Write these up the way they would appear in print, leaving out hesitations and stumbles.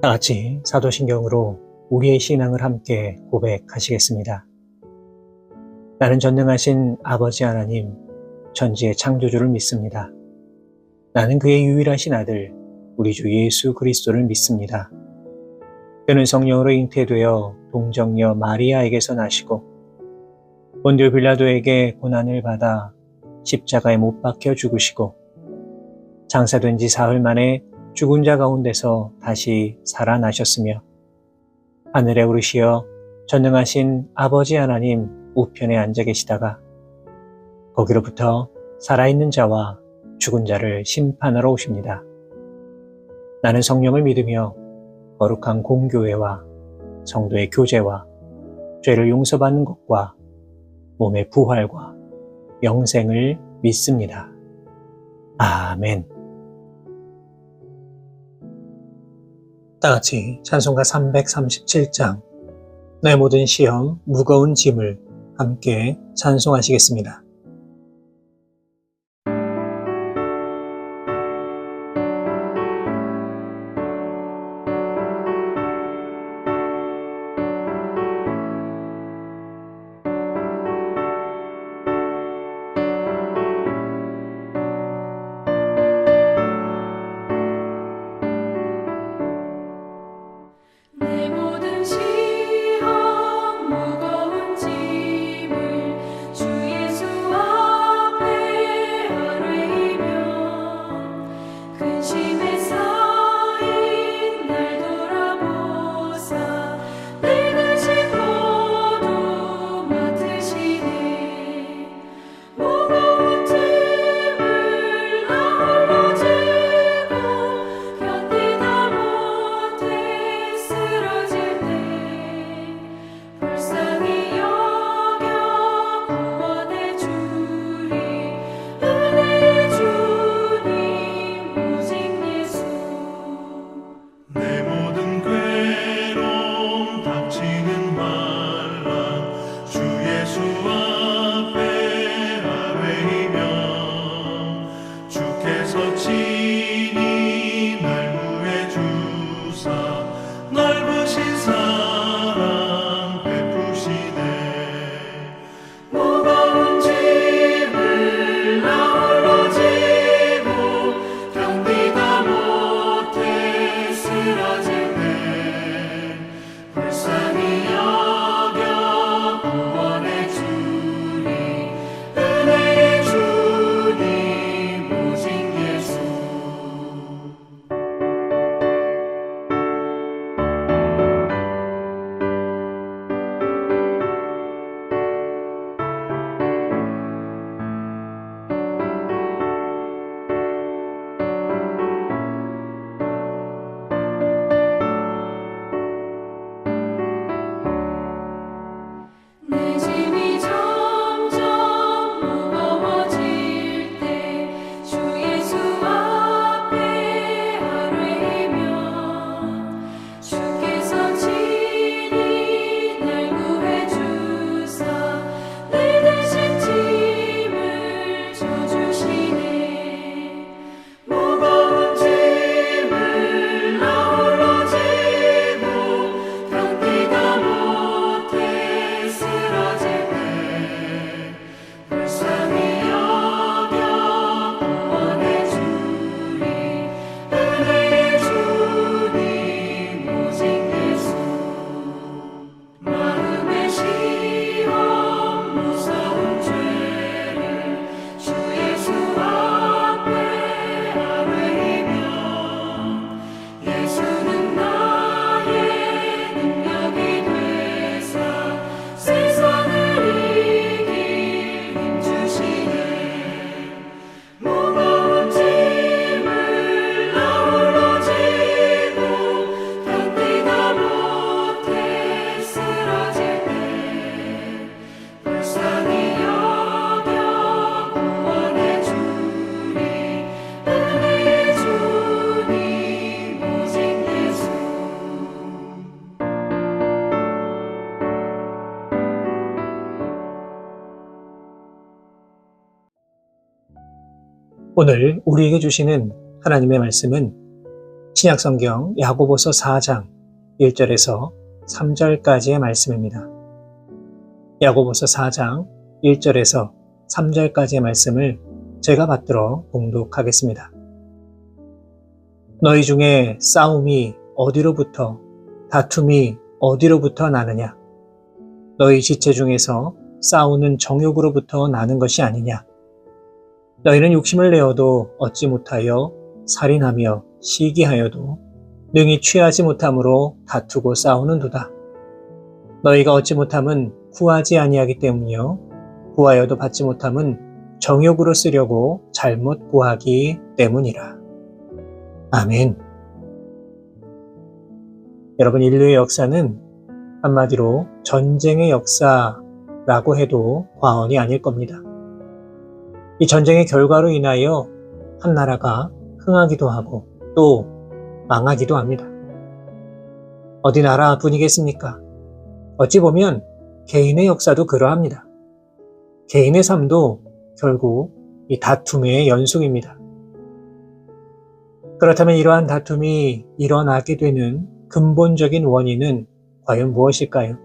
다 같이 사도신경으로 우리의 신앙을 함께 고백하시겠습니다. 나는 전능하신 아버지 하나님, 천지의 창조주를 믿습니다. 나는 그의 유일하신 아들, 우리 주 예수 그리스도를 믿습니다. 그는 성령으로 잉태되어 동정녀 마리아에게서 나시고 본디오 빌라도에게 고난을 받아 십자가에 못 박혀 죽으시고 장사된 지 사흘 만에 죽은 자 가운데서 다시 살아나셨으며 하늘에 오르시어 전능하신 아버지 하나님 우편에 앉아 계시다가 거기로부터 살아있는 자와 죽은 자를 심판하러 오십니다. 나는 성령을 믿으며 거룩한 공교회와 성도의 교제와 죄를 용서받는 것과 몸의 부활과 영생을 믿습니다. 아멘. 다같이 찬송가 337장 내 모든 시험 무거운 짐을 함께 찬송하시겠습니다. 내 모든 시험 무거운 짐을 주 예수 앞에 아뢰이며 근심에 쌓인 날 돌아보사 내 근심 모두 맡으시네 무거운 짐을 나 홀로 지고 견디다 못해 쓰러질 때 불쌍히 여겨 구원해 주리 은혜의 주님 오직 예수 내 모든 괴로움 닥치는 만남 주 예수 앞에 아뢰이며 주께서 친히 날 구해 주사 넓으신 사랑 베푸시네 무거운 짐을 나 홀로 지고 견디다 못해 쓰러질 때 불쌍히 여겨 구원해 주리 은혜의 주님 오직 예수 내 짐이 점점 무거워질 때 주 예수 앞에 아뢰이며 주께서 친히 날 구해 주사 내 대신 짐을 져주시네 무거운 짐을 나 홀로 지고 견디다 못해 쓰러질 때 불쌍히 여겨 구원해 주리 은혜의 주님 오직 예수 마음의 시험 무서운 죄를 주 예수 앞에 아뢰이며 예수는 나의 능력이 되사 세상을 이길 힘 주시네 무거운 짐을 나 홀로 지고 견디다 못해 쓰러질 때 불쌍히 여겨 구원해 주리 은혜의 주님 오직 예수 오늘 우리에게 주시는 하나님의 말씀은 신약성경 야고보서 4장 1절에서 3절까지의 말씀입니다. 야고보서 4장 1절에서 3절까지의 말씀을 제가 받들어 봉독하겠습니다. 너희 중에 싸움이 어디로부터, 다툼이 어디로부터 나느냐? 너희 지체 중에서 싸우는 정욕으로부터 나는 것이 아니냐? 너희는 욕심을 내어도 얻지 못하여 살인하며 시기하여도 능히 취하지 못함으로 다투고 싸우는도다. 너희가 얻지 못함은 구하지 아니하기 때문이요 구하여도 받지 못함은 정욕으로 쓰려고 잘못 구하기 때문이라. 아멘. 여러분, 인류의 역사는 한마디로 전쟁의 역사라고 해도 과언이 아닐 겁니다. 이 전쟁의 결과로 인하여 한 나라가 흥하기도 하고 또 망하기도 합니다. 어디 나라 뿐이겠습니까? 어찌 보면 개인의 역사도 그러합니다. 개인의 삶도 결국 이 다툼의 연속입니다. 그렇다면 이러한 다툼이 일어나게 되는 근본적인 원인은 과연 무엇일까요?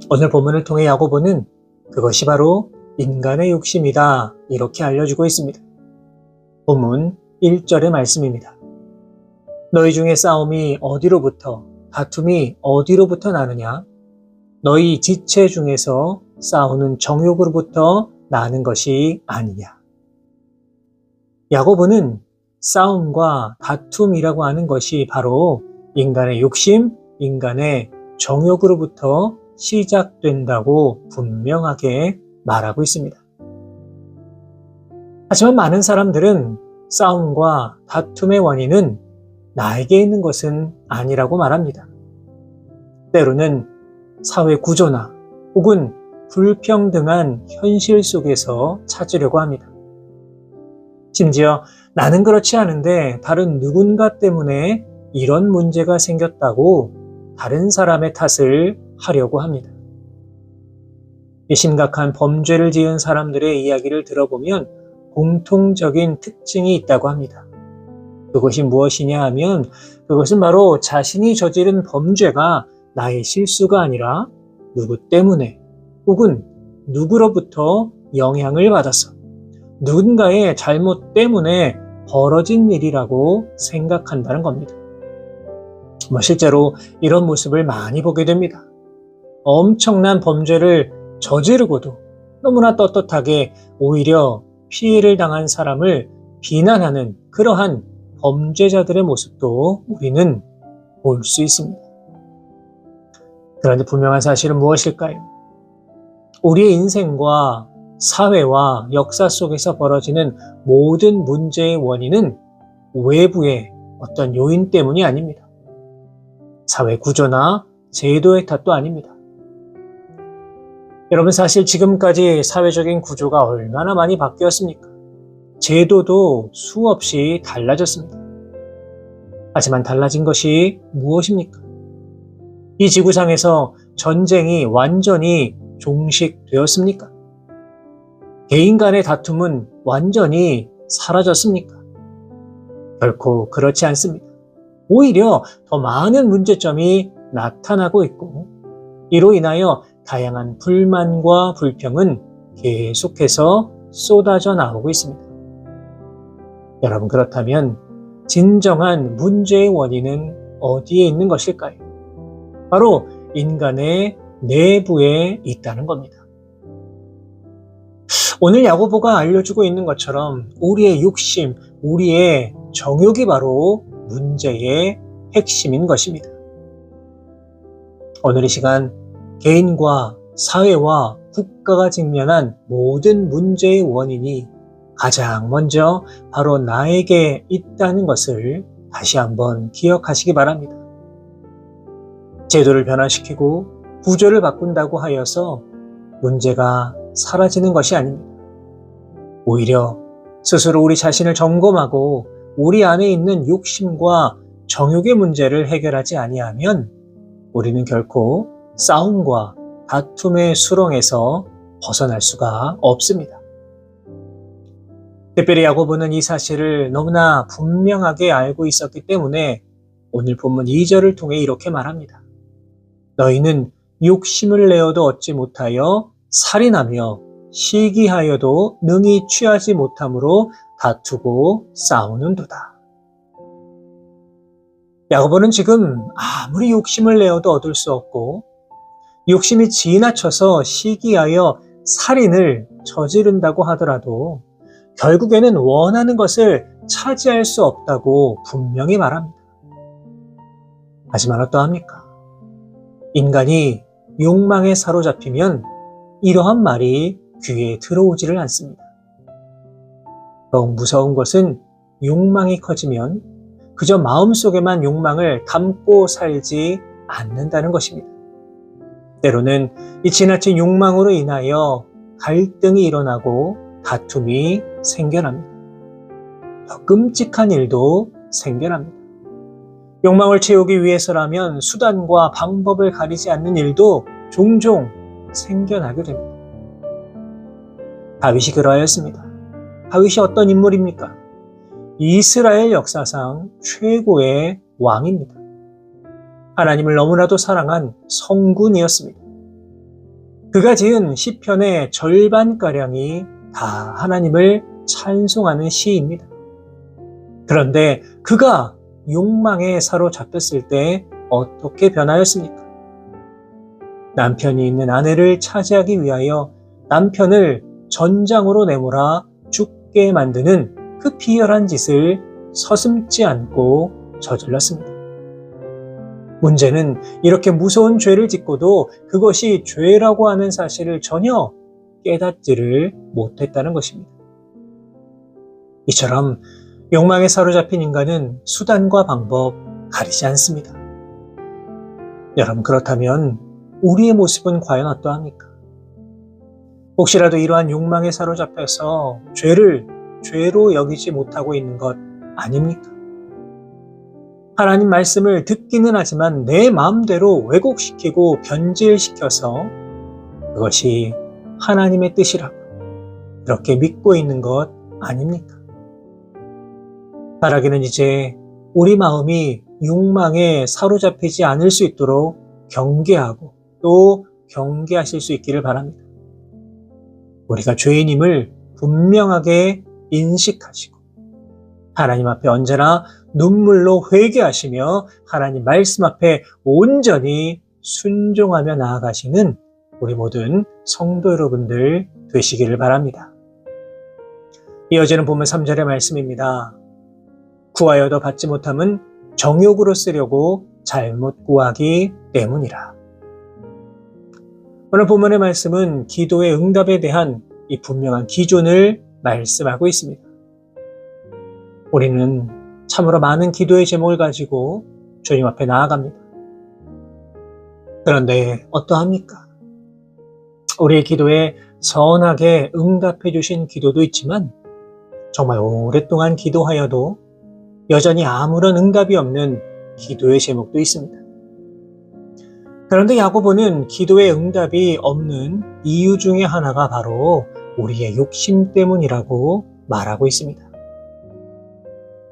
오늘 본문을 통해 야고보는 그것이 바로 인간의 욕심이다, 이렇게 알려주고 있습니다. 본문 1절의 말씀입니다. 너희 중에 싸움이 어디로부터, 다툼이 어디로부터 나느냐? 너희 지체 중에서 싸우는 정욕으로부터 나는 것이 아니냐? 야고보는 싸움과 다툼이라고 하는 것이 바로 인간의 욕심, 인간의 정욕으로부터 시작된다고 분명하게 말하고 있습니다. 하지만 많은 사람들은 싸움과 다툼의 원인은 나에게 있는 것은 아니라고 말합니다. 때로는 사회 구조나 혹은 불평등한 현실 속에서 찾으려고 합니다. 심지어 나는 그렇지 않은데 다른 누군가 때문에 이런 문제가 생겼다고 다른 사람의 탓을 하려고 합니다. 이 심각한 범죄를 지은 사람들의 이야기를 들어보면 공통적인 특징이 있다고 합니다. 그것이 무엇이냐 하면 그것은 바로 자신이 저지른 범죄가 나의 실수가 아니라 누구 때문에 혹은 누구로부터 영향을 받아서 누군가의 잘못 때문에 벌어진 일이라고 생각한다는 겁니다. 실제로 이런 모습을 많이 보게 됩니다. 엄청난 범죄를 저지르고도 너무나 떳떳하게 오히려 피해를 당한 사람을 비난하는 그러한 범죄자들의 모습도 우리는 볼 수 있습니다. 그런데 분명한 사실은 무엇일까요? 우리의 인생과 사회와 역사 속에서 벌어지는 모든 문제의 원인은 외부의 어떤 요인 때문이 아닙니다. 사회 구조나 제도의 탓도 아닙니다. 여러분, 사실 지금까지 사회적인 구조가 얼마나 많이 바뀌었습니까? 제도도 수없이 달라졌습니다. 하지만 달라진 것이 무엇입니까? 이 지구상에서 전쟁이 완전히 종식되었습니까? 개인 간의 다툼은 완전히 사라졌습니까? 결코 그렇지 않습니다. 오히려 더 많은 문제점이 나타나고 있고 이로 인하여 다양한 불만과 불평은 계속해서 쏟아져 나오고 있습니다. 여러분, 그렇다면 진정한 문제의 원인은 어디에 있는 것일까요? 바로 인간의 내부에 있다는 겁니다. 오늘 야고보가 알려주고 있는 것처럼 우리의 욕심, 우리의 정욕이 바로 문제의 핵심인 것입니다. 오늘 이 시간 개인과 사회와 국가가 직면한 모든 문제의 원인이 가장 먼저 바로 나에게 있다는 것을 다시 한번 기억하시기 바랍니다. 제도를 변화시키고 구조를 바꾼다고 하여서 문제가 사라지는 것이 아닙니다. 오히려 스스로 우리 자신을 점검하고 우리 안에 있는 욕심과 정욕의 문제를 해결하지 아니하면 우리는 결코 싸움과 다툼의 수렁에서 벗어날 수가 없습니다. 특별히 야고보는 이 사실을 너무나 분명하게 알고 있었기 때문에 오늘 본문 2절을 통해 이렇게 말합니다. 너희는 욕심을 내어도 얻지 못하여 살인하며 시기하여도 능히 취하지 못함으로 다투고 싸우는도다. 야고보는 지금 아무리 욕심을 내어도 얻을 수 없고 욕심이 지나쳐서 시기하여 살인을 저지른다고 하더라도 결국에는 원하는 것을 차지할 수 없다고 분명히 말합니다. 하지만 어떠합니까? 인간이 욕망에 사로잡히면 이러한 말이 귀에 들어오지를 않습니다. 더욱 무서운 것은 욕망이 커지면 그저 마음속에만 욕망을 담고 살지 않는다는 것입니다. 때로는 이 지나친 욕망으로 인하여 갈등이 일어나고 다툼이 생겨납니다. 더 끔찍한 일도 생겨납니다. 욕망을 채우기 위해서라면 수단과 방법을 가리지 않는 일도 종종 생겨나게 됩니다. 다윗이 그러하였습니다. 다윗이 어떤 인물입니까? 이스라엘 역사상 최고의 왕입니다. 하나님을 너무나도 사랑한 성군이었습니다. 그가 지은 시편의 절반가량이 다 하나님을 찬송하는 시입니다. 그런데 그가 욕망에 사로잡혔을 때 어떻게 변하였습니까? 남편이 있는 아내를 차지하기 위하여 남편을 전장으로 내몰아 죽게 만드는 그 비열한 짓을 서슴지 않고 저질렀습니다. 문제는 이렇게 무서운 죄를 짓고도 그것이 죄라고 하는 사실을 전혀 깨닫지를 못했다는 것입니다. 이처럼 욕망에 사로잡힌 인간은 수단과 방법 가리지 않습니다. 여러분, 그렇다면 우리의 모습은 과연 어떠합니까? 혹시라도 이러한 욕망에 사로잡혀서 죄를 죄로 여기지 못하고 있는 것 아닙니까? 하나님 말씀을 듣기는 하지만 내 마음대로 왜곡시키고 변질시켜서 그것이 하나님의 뜻이라고 그렇게 믿고 있는 것 아닙니까? 바라기는 이제 우리 마음이 욕망에 사로잡히지 않을 수 있도록 경계하고 또 경계하실 수 있기를 바랍니다. 우리가 죄인임을 분명하게 인식하시고 하나님 앞에 언제나 눈물로 회개하시며 하나님 말씀 앞에 온전히 순종하며 나아가시는 우리 모든 성도 여러분들 되시기를 바랍니다. 이어지는 본문 3절의 말씀입니다. 구하여도 받지 못함은 정욕으로 쓰려고 잘못 구하기 때문이라. 오늘 본문의 말씀은 기도의 응답에 대한 이 분명한 기준을 말씀하고 있습니다. 우리는 참으로 많은 기도의 제목을 가지고 주님 앞에 나아갑니다. 그런데 어떠합니까? 우리의 기도에 선하게 응답해 주신 기도도 있지만 정말 오랫동안 기도하여도 여전히 아무런 응답이 없는 기도의 제목도 있습니다. 그런데 야고보는 기도의 응답이 없는 이유 중에 하나가 바로 우리의 욕심 때문이라고 말하고 있습니다.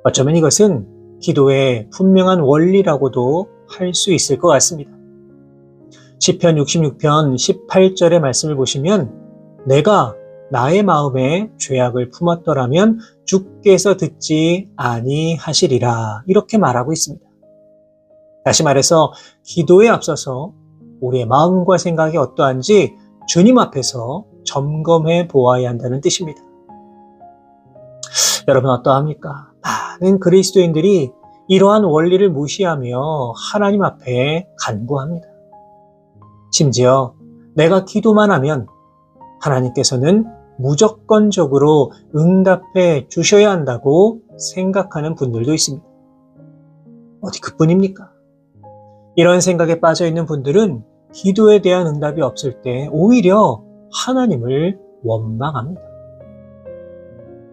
어쩌면 이것은 기도의 분명한 원리라고도 할 수 있을 것 같습니다. 시편 66편 18절의 말씀을 보시면 내가 나의 마음에 죄악을 품었더라면 주께서 듣지 아니하시리라 이렇게 말하고 있습니다. 다시 말해서 기도에 앞서서 우리의 마음과 생각이 어떠한지 주님 앞에서 점검해 보아야 한다는 뜻입니다. 여러분 어떠합니까? 많은 그리스도인들이 이러한 원리를 무시하며 하나님 앞에 간구합니다. 심지어 내가 기도만 하면 하나님께서는 무조건적으로 응답해 주셔야 한다고 생각하는 분들도 있습니다. 어디 그뿐입니까? 이런 생각에 빠져 있는 분들은 기도에 대한 응답이 없을 때 오히려 하나님을 원망합니다.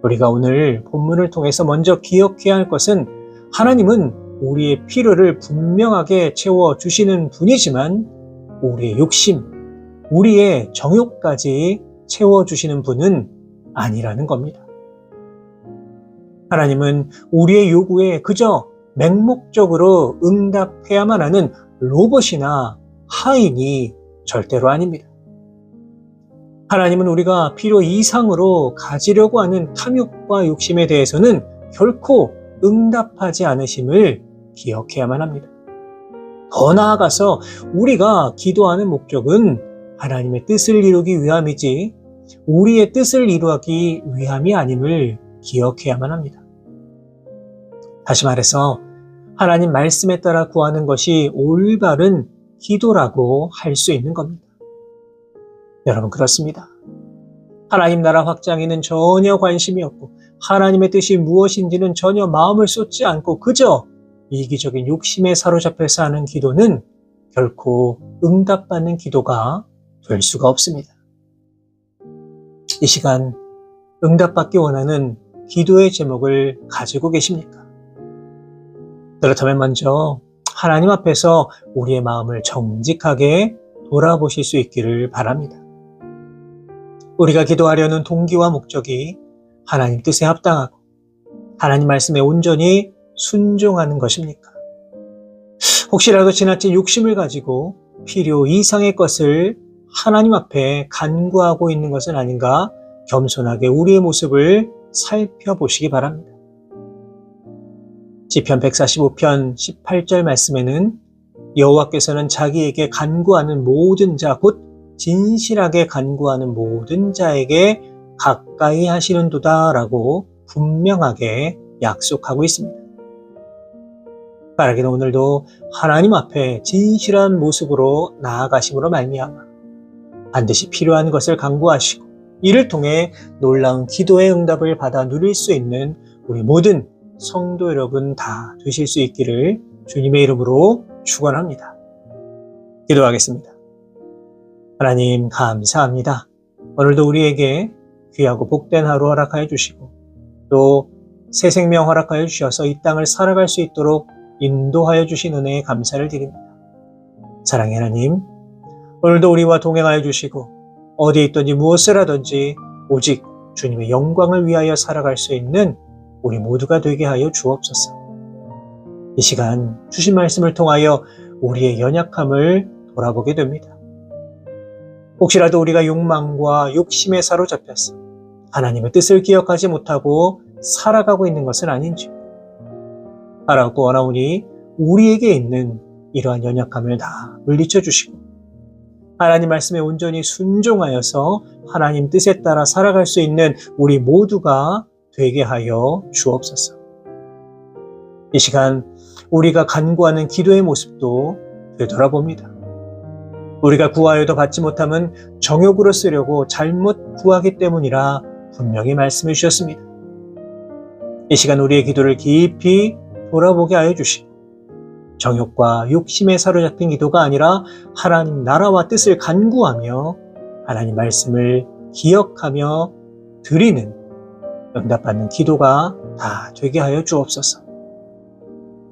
우리가 오늘 본문을 통해서 먼저 기억해야 할 것은 하나님은 우리의 필요를 분명하게 채워주시는 분이지만 우리의 욕심, 우리의 정욕까지 채워주시는 분은 아니라는 겁니다. 하나님은 우리의 요구에 그저 맹목적으로 응답해야만 하는 로봇이나 하인이 절대로 아닙니다. 하나님은 우리가 필요 이상으로 가지려고 하는 탐욕과 욕심에 대해서는 결코 응답하지 않으심을 기억해야만 합니다. 더 나아가서 우리가 기도하는 목적은 하나님의 뜻을 이루기 위함이지 우리의 뜻을 이루기 위함이 아님을 기억해야만 합니다. 다시 말해서 하나님 말씀에 따라 구하는 것이 올바른 기도라고 할 수 있는 겁니다. 여러분 그렇습니다. 하나님 나라 확장에는 전혀 관심이 없고 하나님의 뜻이 무엇인지는 전혀 마음을 쏟지 않고 그저 이기적인 욕심에 사로잡혀서 하는 기도는 결코 응답받는 기도가 될 수가 없습니다. 이 시간 응답받기 원하는 기도의 제목을 가지고 계십니까? 그렇다면 먼저 하나님 앞에서 우리의 마음을 정직하게 돌아보실 수 있기를 바랍니다. 우리가 기도하려는 동기와 목적이 하나님 뜻에 합당하고 하나님 말씀에 온전히 순종하는 것입니까? 혹시라도 지나친 욕심을 가지고 필요 이상의 것을 하나님 앞에 간구하고 있는 것은 아닌가 겸손하게 우리의 모습을 살펴보시기 바랍니다. 시편 145편 18절 말씀에는 여호와께서는 자기에게 간구하는 모든 자 곧 진실하게 간구하는 모든 자에게 가까이 하시는도다 라고 분명하게 약속하고 있습니다. 바라기는 오늘도 하나님 앞에 진실한 모습으로 나아가심으로 말미암아 반드시 필요한 것을 간구하시고 이를 통해 놀라운 기도의 응답을 받아 누릴 수 있는 우리 모든 성도 여러분 다 되실 수 있기를 주님의 이름으로 축원합니다. 기도하겠습니다. 하나님 감사합니다. 오늘도 우리에게 귀하고 복된 하루 허락하여 주시고 또 새 생명 허락하여 주셔서 이 땅을 살아갈 수 있도록 인도하여 주신 은혜에 감사를 드립니다. 사랑의 하나님, 오늘도 우리와 동행하여 주시고 어디에 있든지 무엇을 하든지 오직 주님의 영광을 위하여 살아갈 수 있는 우리 모두가 되게 하여 주옵소서. 이 시간 주신 말씀을 통하여 우리의 연약함을 돌아보게 됩니다. 혹시라도 우리가 욕망과 욕심에 사로잡혀서 하나님의 뜻을 기억하지 못하고 살아가고 있는 것은 아닌지 바라고 원하오니 우리에게 있는 이러한 연약함을 다 물리쳐 주시고 하나님 말씀에 온전히 순종하여서 하나님 뜻에 따라 살아갈 수 있는 우리 모두가 되게 하여 주옵소서. 이 시간 우리가 간구하는 기도의 모습도 되돌아봅니다. 우리가 구하여도 받지 못함은 정욕으로 쓰려고 잘못 구하기 때문이라 분명히 말씀해 주셨습니다. 이 시간 우리의 기도를 깊이 돌아보게 하여 주시고 정욕과 욕심에 사로잡힌 기도가 아니라 하나님 나라와 뜻을 간구하며 하나님 말씀을 기억하며 드리는 응답받는 기도가 다 되게 하여 주옵소서.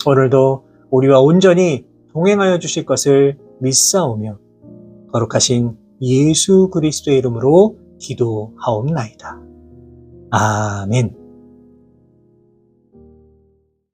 오늘도 우리와 온전히 동행하여 주실 것을 믿사오며 거룩하신 예수 그리스도의 이름으로 기도하옵나이다. 아멘.